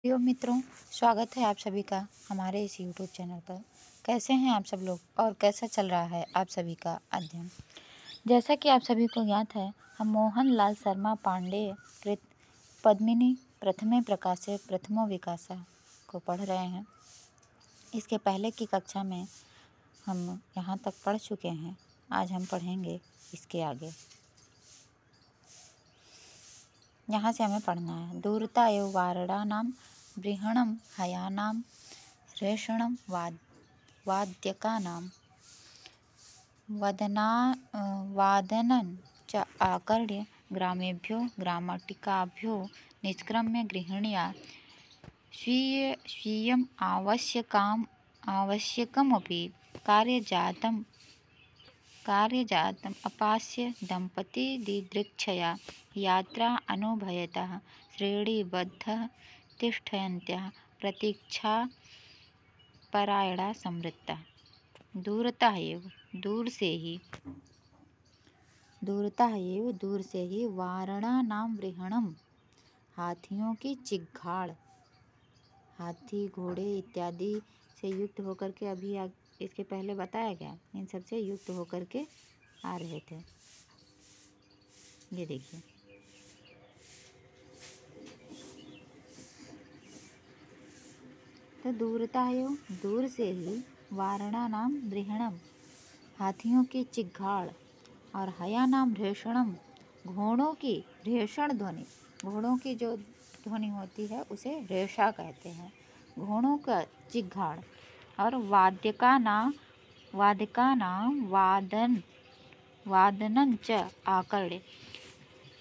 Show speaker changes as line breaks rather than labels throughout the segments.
प्रिय मित्रों, स्वागत है आप सभी का हमारे इस YouTube चैनल पर। कैसे हैं आप सब लोग और कैसा चल रहा है आप सभी का अध्ययन। जैसा कि आप सभी को याद है, हम मोहन लाल शर्मा पांडेय कृत पद्मिनी प्रथमे प्रकाशे प्रथमो विकासा को पढ़ रहे हैं। इसके पहले की कक्षा में हम यहाँ तक पढ़ चुके हैं। आज हम पढ़ेंगे इसके आगे। यहाँ से हमें पढ़ना है। दूरता एवं वारणानां बृहणं हयानां रेषणं वाद्यकानां वादनं च आकर्ण्य ग्रामेभ्यो ग्रामटिकाभ्यो निष्क्रम्य गृहिण्या स्वीयम् आवश्यकमपि कार्यजातम् अपास्य दंपती दिदृक्षया यात्रा अनुभयतः श्रेणीबद्धः तिष्ठन्त्यः प्रतीक्षापरायणा समृद्धा। दूरता एव दूर से ही वारणानां बृहणं हाथियों की चिग्घाड़, हाथी घोड़े इत्यादि से युक्त होकर के अभी इसके पहले बताया गया, इन सब से युक्त होकर के आ रहे थे। ये देखिए, तो दूरता एव दूर से ही वारणानां बृहणं हाथियों की चिग्घाड़ और हयानाम रेषणम घोड़ों की रेषण ध्वनि, घोड़ों की जो ध्वनि होती है उसे रेषा कहते हैं, घोड़ों का चिग्घाड़ और वादकानां वादनं च आकर्ण्य,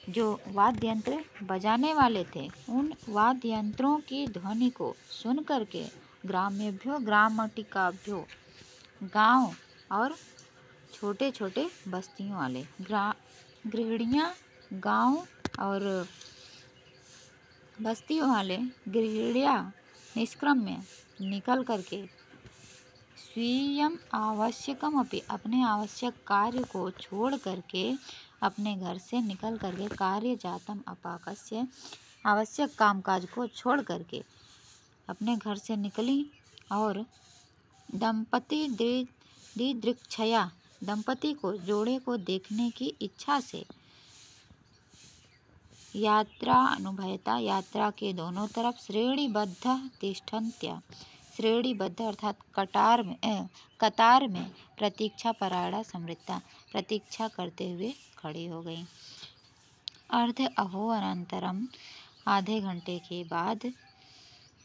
जो वाद्य यंत्र बजाने वाले थे उन वाद्य यंत्रों की ध्वनि को सुन करके ग्रामेभ्यो ग्रामटिकाभ्यो, गांव और छोटे छोटे बस्तियों वाले गृहिणियाँ, गांव और बस्तियों वाले गृहिणियाँ निष्क्रम्य निकल करके स्वीयम आवश्यकम अपि, अपने आवश्यक कार्य को छोड़ करके, अपने घर से निकल करके कार्य जातम अपाकस्य, आवश्यक कामकाज को छोड़ करके अपने घर से निकली और दंपति दिदृक्षया, दंपति को जोड़े को देखने की इच्छा से यात्रा अनुभयता, यात्रा के दोनों तरफ श्रेणीबद्ध तिष्ठन्त्या, श्रेणीबद्ध अर्थात कतार में प्रतीक्षा परायणा समृद्धा, प्रतीक्षा करते हुए खड़ी हो गई। अर्ध अहो अनंतरम, आधे घंटे के बाद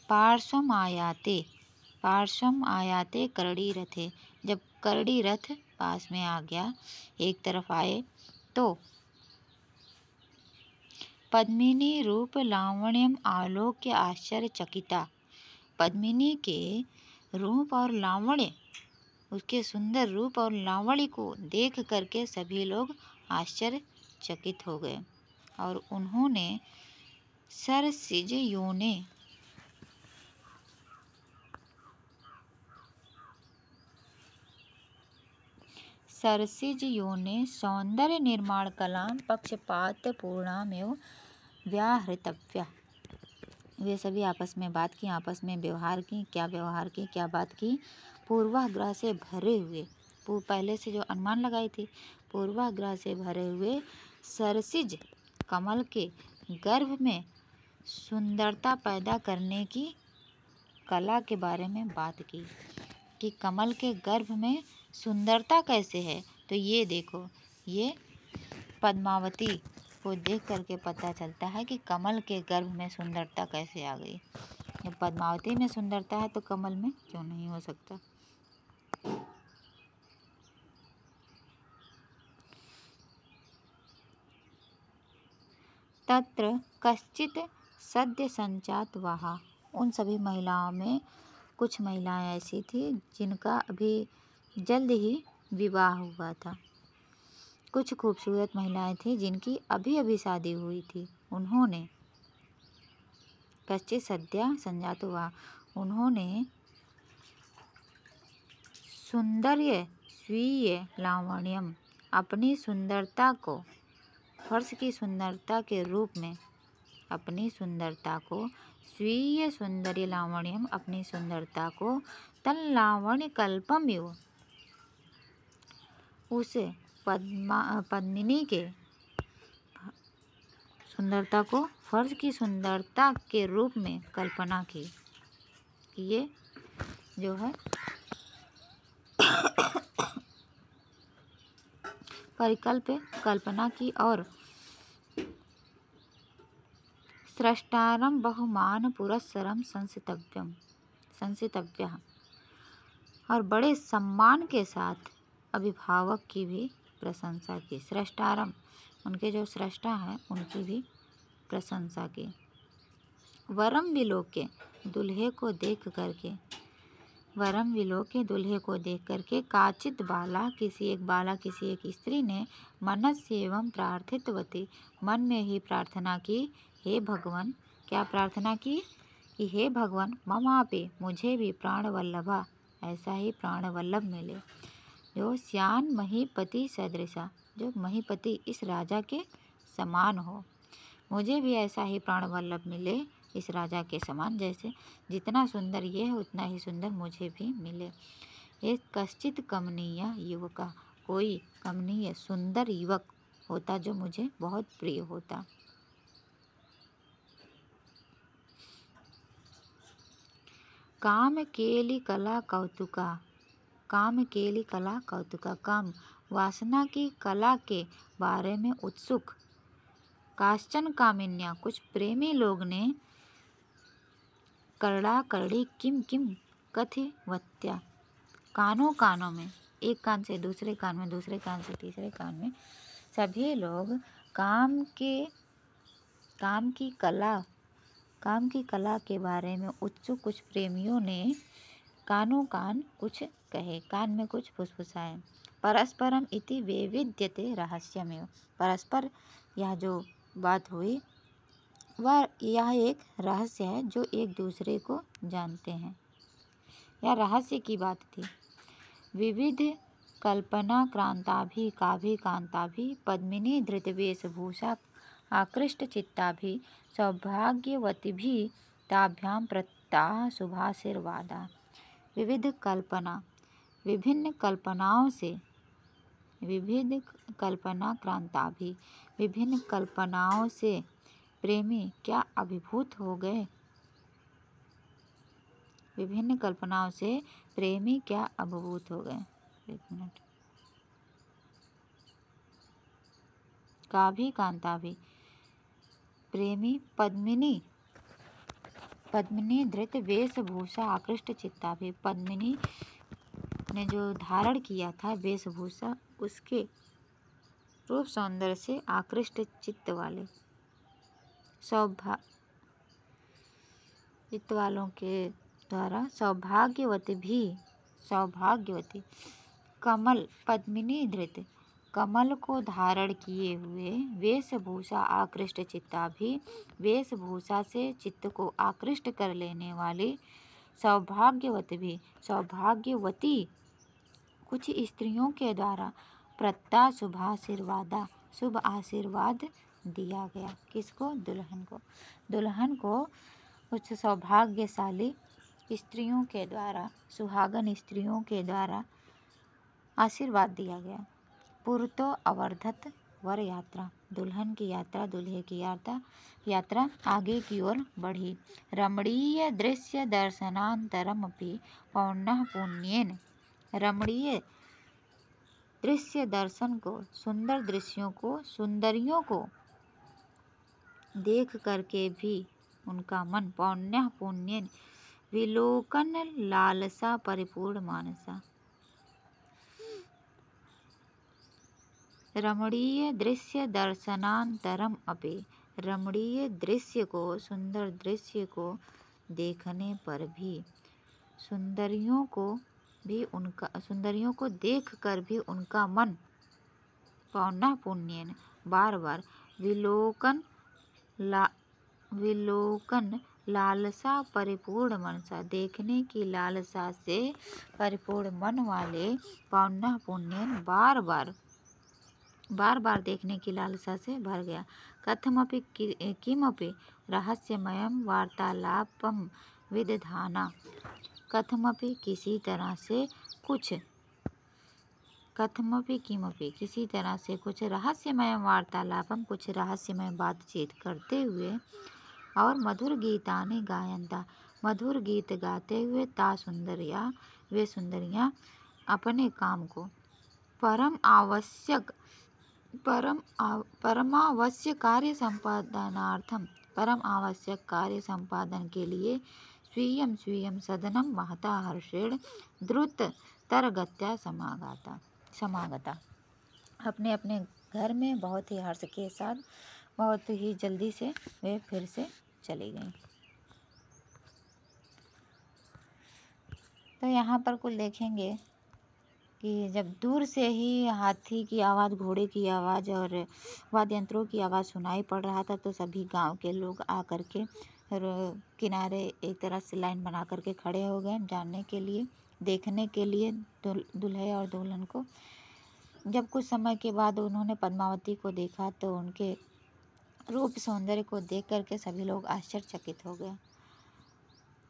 पार्श्वम आयाते करड़ी रथे, जब करड़ी रथ पास में आ गया, एक तरफ आए तो पद्मिनी रूप लावण्यम आलोक्य आश्चर्यचकिता, पद्मिनी के रूप और लावण्य, उसके सुंदर रूप और लावण्य को देख करके सभी लोग आश्चर्यचकित हो गए और उन्होंने सरसिजयोने सौंदर्य निर्माण कलां पक्षपात पूर्णामेव व्याहृतव्या, वे सभी आपस में बात की, आपस में व्यवहार की, क्या बात की, पूर्वाग्रह से भरे हुए, पहले से जो अनुमान लगाई थी, पूर्वाग्रह से भरे हुए सरसिज कमल के गर्भ में सुंदरता पैदा करने की कला के बारे में बात की कि कमल के गर्भ में सुंदरता कैसे है। तो ये देखो, ये पद्मावती को देख करके पता चलता है कि कमल के गर्भ में सुंदरता कैसे आ गई। जब पद्मावती में सुंदरता है तो कमल में क्यों नहीं हो सकता। तत्र कश्चित सद्य संचात वहा, उन सभी महिलाओं में कुछ महिलाएं ऐसी थी जिनका अभी जल्द ही विवाह हुआ था। कुछ खूबसूरत महिलाएं थी जिनकी अभी अभी शादी हुई थी। उन्होंने कश्चित सद्य संजात हुआ, उन्होंने सुंदर्य स्वीय लावण्यम, अपनी सुंदरता को, फर्श की सुंदरता के रूप में अपनी सुंदरता को स्वीय सुंदरी लावण्यम, अपनी सुंदरता को, तल्लावण्य कल्पमिव, उस पद्मिनी के सुंदरता को फर्ज की सुंदरता के रूप में कल्पना की। ये जो है परिकल्प कल्पना की और स्रष्टारम बहुमान पुरस्सरम संसितव्यः, और बड़े सम्मान के साथ अभिभावक की भी प्रशंसा की। स्रष्टारम, उनके जो स्रष्टा हैं उनकी भी प्रशंसा की। वरम विलोके, दूल्हे को देख करके, वरम विलोके, दूल्हे को देख करके, काचित बाला, किसी एक स्त्री ने, मनस्य एवं प्रार्थितवती, मन में ही प्रार्थना की, हे भगवान, क्या प्रार्थना की कि हे भगवान, ममापि, मुझे भी प्राणवल्लभा, ऐसा ही प्राणवल्लभ मिले, जो श्यान महीपति सदृशा, जो महीपति इस राजा के समान हो। मुझे भी ऐसा ही प्राणवल्लभ मिले इस राजा के समान, जैसे जितना सुंदर ये है उतना ही सुंदर मुझे भी मिले। एक कश्चित कमनीय युवका, कोई कमनीय सुंदर युवक होता जो मुझे बहुत प्रिय होता। काम केली कला कौतुका, काम केली कला कौतुका, काम वासना की कला के बारे में उत्सुक। काश्चन कामिन्या, कुछ प्रेमी लोग ने, करड़ा करड़ी किम किम कथिवत्या, कानों कानों में, एक कान से दूसरे कान में, दूसरे कान से तीसरे कान में, सभी लोग काम की कला के बारे में उत्सुक कुछ प्रेमियों ने कानों कान कुछ कहे, कान में कुछ फुसफुसाए। परस्परम इति वैविध्यते रहस्यमेव, परस्पर यह जो बात हुई वह यह एक रहस्य है जो एक दूसरे को जानते हैं। यह रहस्य की बात थी। विविध कल्पना क्रांताभि काभि कांताभि, पद्मिनी धृत वेशभूषा आकृष्ट चित्ताभि, सौभाग्यवतीभि ताभ्याम प्रत्याह शुभाशीर्वादा। विविध कल्पना, विभिन्न कल्पनाओं से, विविध कल्पना क्रांताभि, विभिन्न कल्पनाओं से प्रेमी क्या अभिभूत हो गए, विभिन्न कल्पनाओं से प्रेमी क्या अभिभूत हो गए। एक मिनट। काभी कांताभि, प्रेमी पद्मिनी धृत वेशभूषा आकृष्ट चित्ताभि, पद्मिनी ने जो धारण किया था वेशभूषा, उसके रूप सौंदर्य से आकृष्ट चित्त वाले, चित्त वालों के द्वारा सौभाग्यवती, कमल पद्मिनी धृत, कमल को धारण किए हुए, वेशभूषा आकृष्ट चित्ताभि, वेशभूषा से चित्त को आकृष्ट कर लेने वाली, सौभाग्यवती कुछ स्त्रियों के द्वारा प्रत्याह शुभाशीर्वादा, शुभ आशीर्वाद दिया गया। किसको? दुल्हन को। दुल्हन को कुछ सौभाग्यशाली स्त्रियों के द्वारा, सुहागन स्त्रियों के द्वारा आशीर्वाद दिया गया। पुरतो अवर्धत वर यात्रा, दुल्हन की यात्रा, दूल्हे की यात्रा आगे की ओर बढ़ी। रमणीय दृश्य दर्शनांतरमपि पौनः पुण्येन, रमणीय दृश्य दर्शन को, सुंदर दृश्यों को, सुंदरियों को देख करके भी उनका मन पौन्यः पुण्येन, विलोकन लालसा परिपूर्ण मानसा। रमणीय दृश्य दर्शनांतरम अपि, रमणीय दृश्य को, सुंदर दृश्य को देखने पर भी, सुंदरियों को देख कर भी उनका मन पौनः पुण्येन, बार बार, विलोकन लालसा परिपूर्ण मनसा, देखने की लालसा से परिपूर्ण मन वाले, पौनः पुण्येन, बार बार देखने की लालसा से भर गया। कथमपि किमपि रहस्यमयं वार्तालापं विदधाना। कथमपि किसी तरह से कुछ, कथमपि किमपि किसी तरह से कुछ रहस्यमय वार्तालापम कुछ रहस्यमय बातचीत करते हुए और मधुर गीतानि गायन्ता मधुर गीत गाते हुए ता सुंदरिया वे सुंदरियाँ अपने काम को परमावश्यक कार्य संपादन के लिए स्वीयं स्वीयं सदनं महता हर्षेण द्रुततरगत्या समागता। अपने अपने घर में बहुत ही हर्ष के साथ बहुत ही जल्दी से वे फिर से चली गईं। तो यहाँ पर कुल देखेंगे कि जब दूर से ही हाथी की आवाज़, घोड़े की आवाज़ और वाद्य यंत्रों की आवाज़ सुनाई पड़ रहा था तो सभी गांव के लोग आकर के किनारे एक तरह से लाइन बना करके खड़े हो गए जानने के लिए, देखने के लिए दूल्हे और दुल्हन को। जब कुछ समय के बाद उन्होंने पद्मावती को देखा तो उनके रूप सौंदर्य को देख करके सभी लोग आश्चर्यचकित हो गए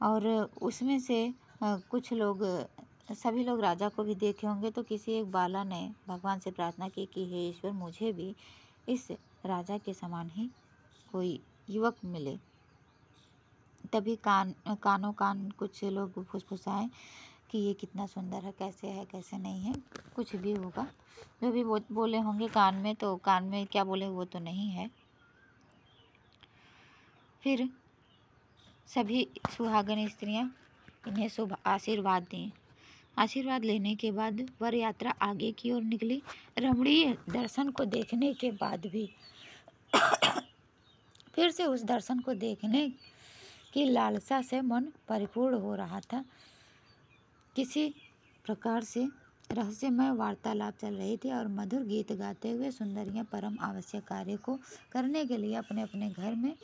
और उसमें से कुछ लोग, सभी लोग राजा को भी देखे होंगे तो किसी एक बाला ने भगवान से प्रार्थना की कि हे ईश्वर मुझे भी इस राजा के समान ही कोई युवक मिले। तभी कानों कान कुछ लोग फुसफुसाए कि ये कितना सुंदर है कैसे नहीं है, कुछ भी होगा जो भी बोले होंगे कान में, तो कान में क्या बोले वो तो नहीं है। फिर सभी सुहागन स्त्रियां इन्हें शुभ आशीर्वाद दी। आशीर्वाद लेने के बाद वर यात्रा आगे की ओर निकली। रमणीय दर्शन को देखने के बाद भी फिर से उस दर्शन को देखने की लालसा से मन परिपूर्ण हो रहा था। किसी प्रकार से रहस्यमय वार्तालाप चल रही थी और मधुर गीत गाते हुए सुंदरियां परम आवश्यक कार्य को करने के लिए अपने अपने घर में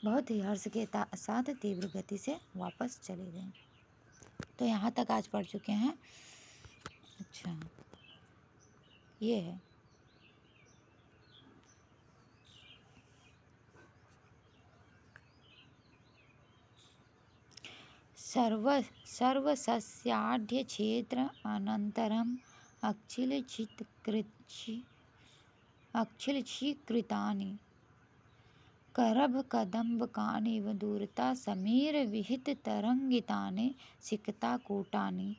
बहुत ही हर्ष के साथ तीव्र गति से वापस चले गए। तो यहाँ तक आज पढ़ चुके हैं। अच्छा, ये है सर्वसस्याढ्य क्षेत्र अनन्तरम् अक्षिलच्छिकृतानि करभकदम्बकानिव दूरता समीरविहिततरङ्गितानि सिक्ताकूटानि।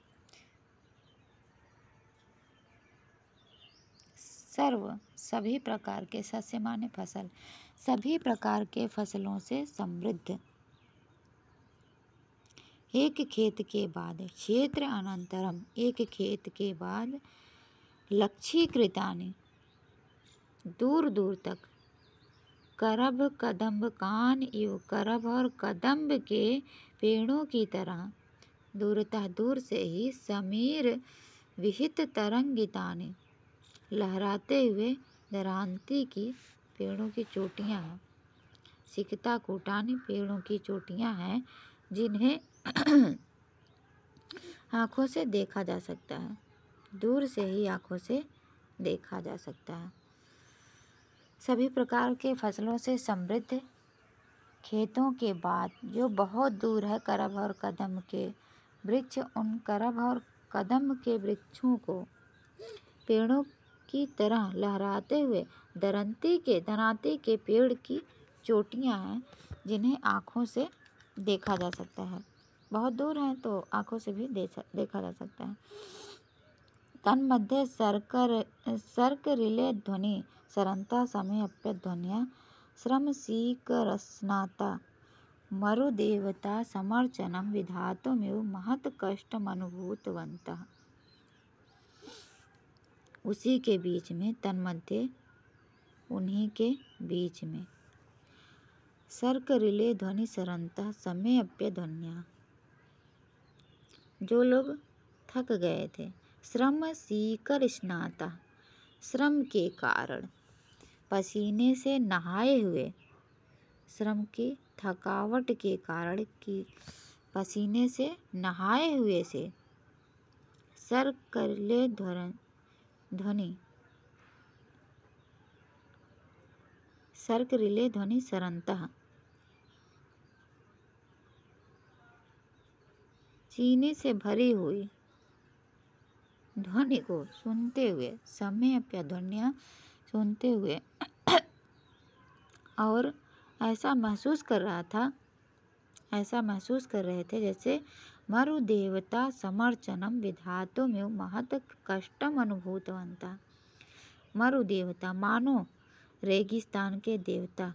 सभी प्रकार के सस्य माने फसल, सभी प्रकार के फसलों से समृद्ध। एक खेत के बाद क्षेत्र अनंतरम, एक खेत के बाद लक्षीकृतानि दूर दूर तक करभ कदम्ब कान इव, करभ और कदम्ब के पेड़ों की तरह दूरतः दूर से ही समीर विहित तरंगितानि लहराते हुए दरांती की पेड़ों की चोटियाँ हैं। सिकता कोटानी पेड़ों की चोटियाँ हैं जिन्हें आँखों से देखा जा सकता है, दूर से ही आँखों से देखा जा सकता है। सभी प्रकार के फसलों से समृद्ध खेतों के बाद जो बहुत दूर है करभ और कदम के वृक्ष, उन करभ और कदम के वृक्षों को पेड़ों की तरह लहराते हुए दरांती के पेड़ की चोटियाँ हैं जिन्हें आँखों से देखा जा सकता है। बहुत दूर है तो आँखों से भी देखा जा सकता है। तन्मध्ये सर्करिले ध्वनि सरंता समय अप्य ध्वनिया श्रम सीकरस्नाता मरुदेवता समर्चनम विधातुमेव महत कष्टमनुभूतवन्तः। उसी के बीच में, तन्मध्ये उन्हीं के बीच में, सर्करिले ध्वनि सरंता समय अप्य ध्वनिया, जो लोग थक गए थे, श्रम सीकर स्नाता श्रम के कारण, पसीने से नहाए हुए, श्रम की थकावट के कारण की पसीने से नहाए हुए से सर्करिले ध्वनि सर्क रिले ध्वनि सरंतः। चीनी से भरी हुई ध्वनि को सुनते हुए, सम्यप्य ध्वनियाँ सुनते हुए और ऐसा महसूस कर रहे थे जैसे मरुदेवता समर्चनम विधातुं महत् कष्टम अनुभूतवन्तः। मरुदेवता मानो रेगिस्तान के देवता,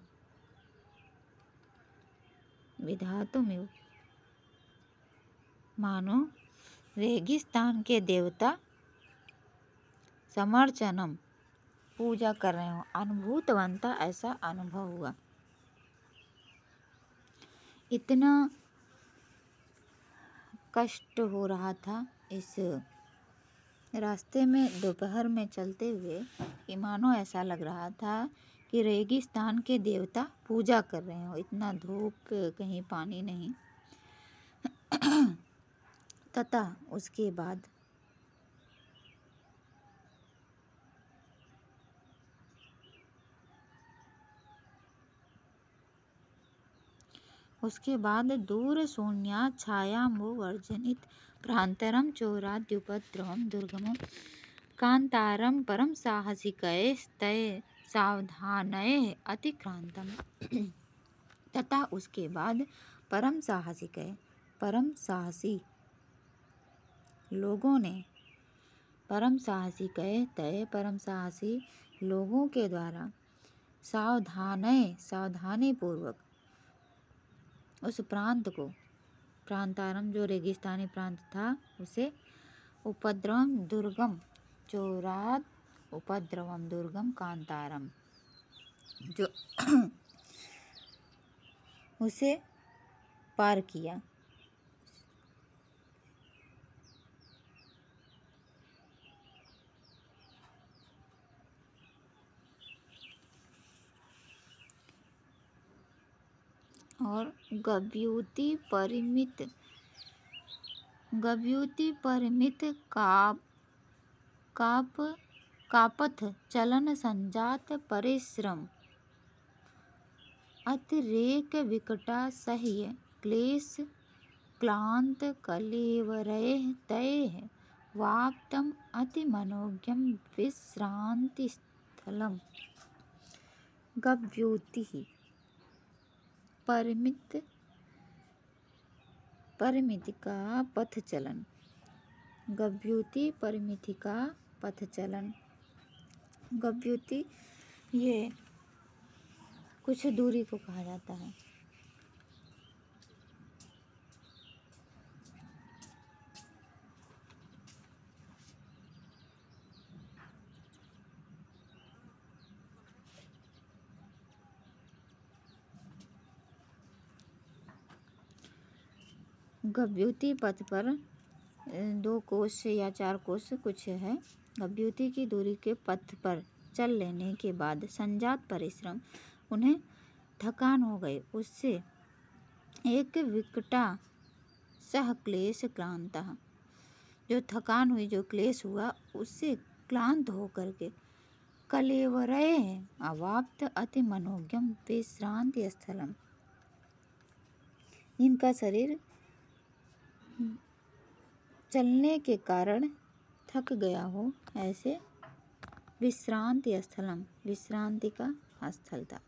विधातुं मानो रेगिस्तान के देवता, समर्चनम पूजा कर रहे हो, अनुभूतवन्तः ऐसा अनुभव हुआ। इतना कष्ट हो रहा था इस रास्ते में दोपहर में चलते हुए कि मानो ऐसा लग रहा था कि रेगिस्तान के देवता पूजा कर रहे हो। इतना धूप, कहीं पानी नहीं। तथा उसके बाद दूर शून्यात् छायाम्बुवर्जनित प्रान्तरं चोराद्युपद्रवं दुर्गमं कान्तारं परम साहसिकैस्तैः सावधानैः अतिक्रांतम्। तथा उसके बाद परम साहसी लोगों ने, परम साहसी लोगों के द्वारा सावधानी पूर्वक उस प्रांत को, प्रांतारम जो रेगिस्तानी प्रांत था, उसे उपद्रवम दुर्गम चोराद उपद्रवम दुर्गम कांतारम, जो उसे पार किया। और गव्यूति परिमित कापथ चलन संजात परिश्रम अतिरेक विकटा सह्य क्लेश क्लांत कलेवरैः तैः वाप्तम अति मनोज्ञम विश्रांति स्थलम। गव्यूति परिमिति का पथ चलन, गव्यूति परिमिति का पथ चलन। गव्यूति ये कुछ दूरी को कहा जाता है। गव्यूति पथ पर 2 कोस या 4 कोस कुछ है। गव्यूति की दूरी के पथ पर चल लेने के बाद संजात परिश्रम, उन्हें थकान हो गई, उससे एक विकटा सह क्लेश क्लांतः, जो थकान हुई, जो क्लेश हुआ, उससे क्लांत होकर के कलेवरैः अवाप्त अति मनोज्ञम विश्रांति स्थलम, इनका शरीर चलने के कारण थक गया हो, ऐसे विश्रांति स्थलम, विश्रांति का स्थल था।